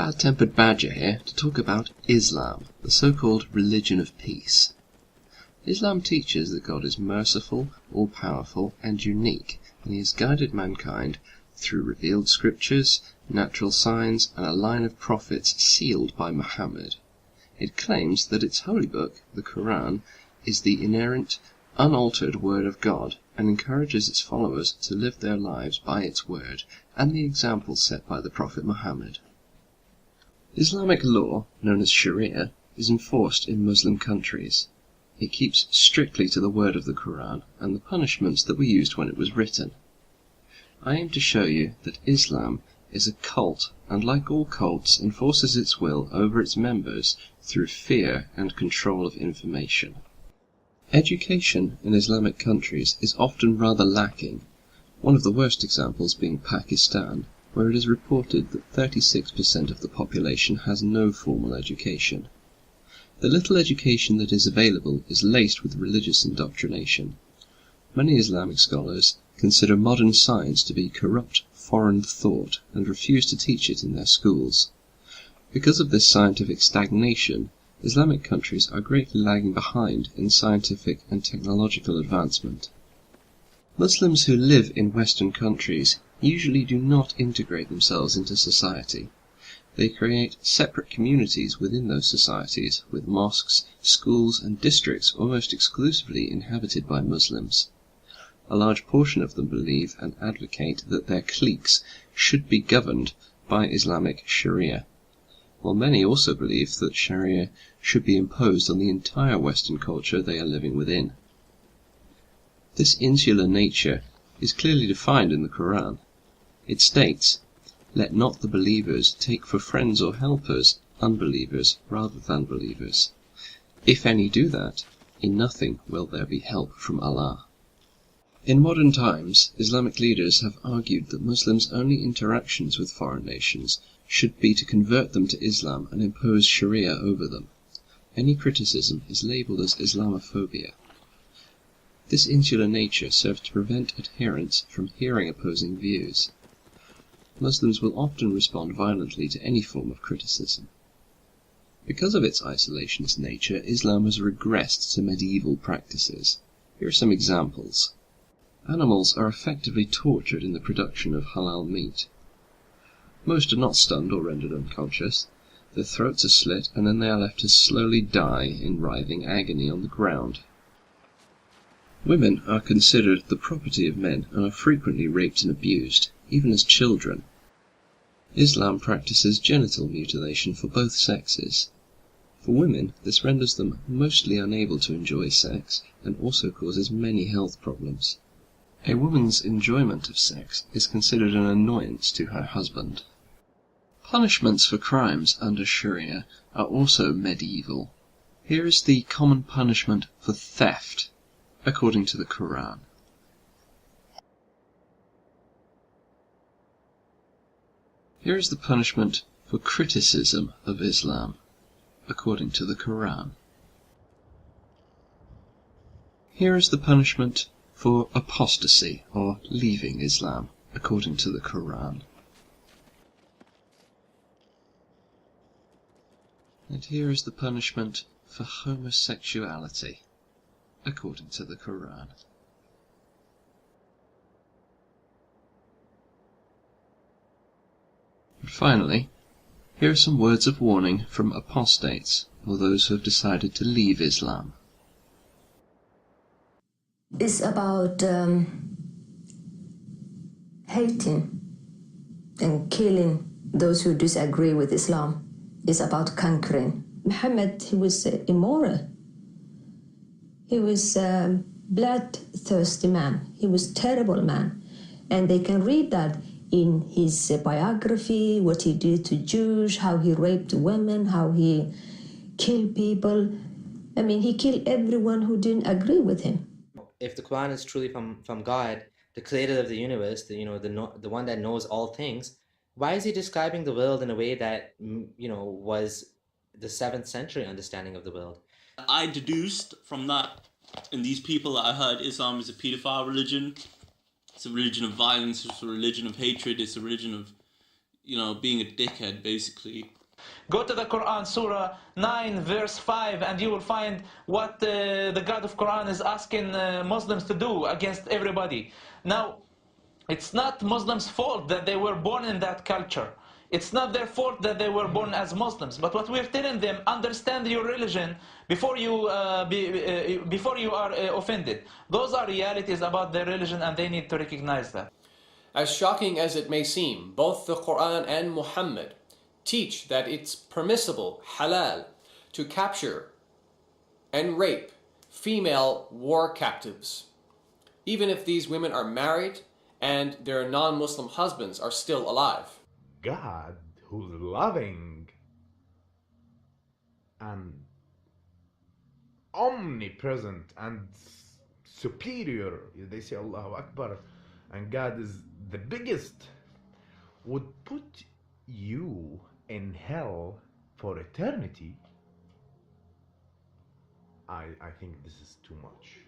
bad-tempered badger here to talk about Islam, the so-called religion of peace. Islam teaches that God is merciful, all-powerful, and unique, and he has guided mankind through revealed scriptures, natural signs, and a line of prophets sealed by Muhammad. It claims that its holy book, the Quran, is the inerrant, unaltered word of God, and encourages its followers to live their lives by its word and the example set by the Prophet Muhammad. Islamic law, known as Sharia, is enforced in Muslim countries. It keeps strictly to the word of the Quran and the punishments that were used when it was written. I aim to show you that Islam is a cult, and like all cults, enforces its will over its members through fear and control of information. Education in Islamic countries is often rather lacking, one of the worst examples being Pakistan, where it is reported that 36% of the population has no formal education. The little education that is available is laced with religious indoctrination. Many Islamic scholars consider modern science to be corrupt foreign thought and refuse to teach it in their schools. Because of this scientific stagnation, Islamic countries are greatly lagging behind in scientific and technological advancement. Muslims who live in Western countries usually do not integrate themselves into society. They create separate communities within those societies, with mosques, schools, and districts almost exclusively inhabited by Muslims. A large portion of them believe and advocate that their cliques should be governed by Islamic Sharia, while many also believe that Sharia should be imposed on the entire Western culture they are living within. This insular nature is clearly defined in the Quran. It states, "Let not the believers take for friends or helpers unbelievers rather than believers. If any do that, in nothing will there be help from Allah." In modern times, Islamic leaders have argued that Muslims' only interactions with foreign nations should be to convert them to Islam and impose Sharia over them. Any criticism is labelled as Islamophobia. This insular nature serves to prevent adherents from hearing opposing views. Muslims will often respond violently to any form of criticism. Because of its isolationist nature, Islam has regressed to medieval practices. Here are some examples. Animals are effectively tortured in the production of halal meat. Most are not stunned or rendered unconscious. Their throats are slit, and then they are left to slowly die in writhing agony on the ground. Women are considered the property of men and are frequently raped and abused, even as children. Islam practices genital mutilation for both sexes. For women, this renders them mostly unable to enjoy sex and also causes many health problems. A woman's enjoyment of sex is considered an annoyance to her husband. Punishments for crimes under Sharia are also medieval. Here is the common punishment for theft, according to the Quran. Here is the punishment for criticism of Islam, according to the Quran. Here is the punishment for apostasy, or leaving Islam, according to the Quran. And here is the punishment for homosexuality, according to the Quran. And finally, here are some words of warning from apostates, or those who have decided to leave Islam. It's about hating and killing those who disagree with Islam. It's about conquering. Muhammad, he was immoral. He was a bloodthirsty man. He was a terrible man. And they can read that in his biography, what he did to Jews, how he raped women, how he killed people. I mean, he killed everyone who didn't agree with him. If the Quran is truly from God, the creator of the universe, the one that knows all things, why is he describing the world in a way that was the 7th century understanding of the world? I deduced from that, and these people that I heard, Islam is a pedophile religion. It's a religion of violence. It's a religion of hatred. It's a religion of you know, being a dickhead, basically. Go to the Quran, Surah 9, verse 5, and you will find what the God of Quran is asking Muslims to do against everybody. Now, it's not Muslims' fault that they were born in that culture. It's not their fault that they were born as Muslims. But what we're telling them, understand your religion before you are offended. Those are realities about their religion, and they need to recognize that. As shocking as it may seem, both the Quran and Muhammad teach that it's permissible, halal, to capture and rape female war captives, even if these women are married and their non-Muslim husbands are still alive. God, who's loving and omnipresent and superior, they say Allahu Akbar, and God is the biggest, would put you in hell for eternity. I think this is too much.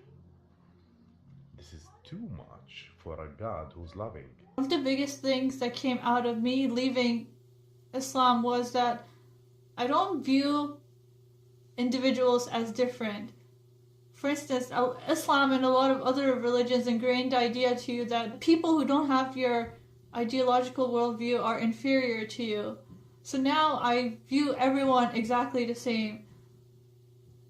This is too much for a God who's loving. One of the biggest things that came out of me leaving Islam was that I don't view individuals as different. For instance, Islam and a lot of other religions ingrained the idea to you that people who don't have your ideological worldview are inferior to you. So now I view everyone exactly the same.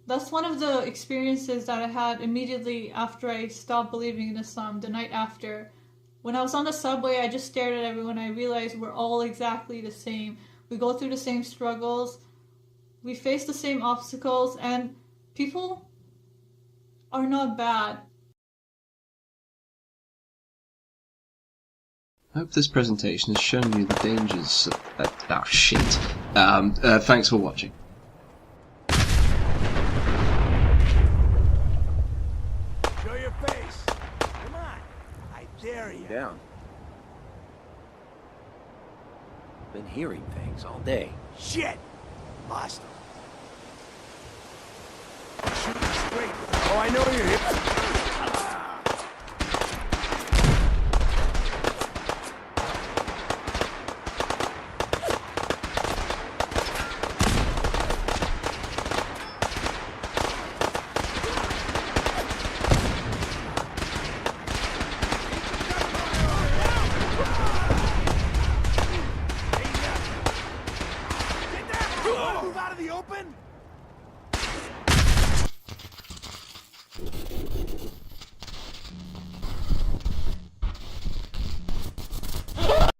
That's one of the experiences that I had immediately after I stopped believing in Islam, the night after. When I was on the subway, I just stared at everyone. I realized we're all exactly the same. We go through the same struggles. We face the same obstacles, and people are not bad. I hope this presentation has shown you the dangers of... shit. Thanks for watching. Show your face. Come on. I dare you. Down. Been hearing things all day. Shit. Lost him. Shoot straight. Oh, I know you're here.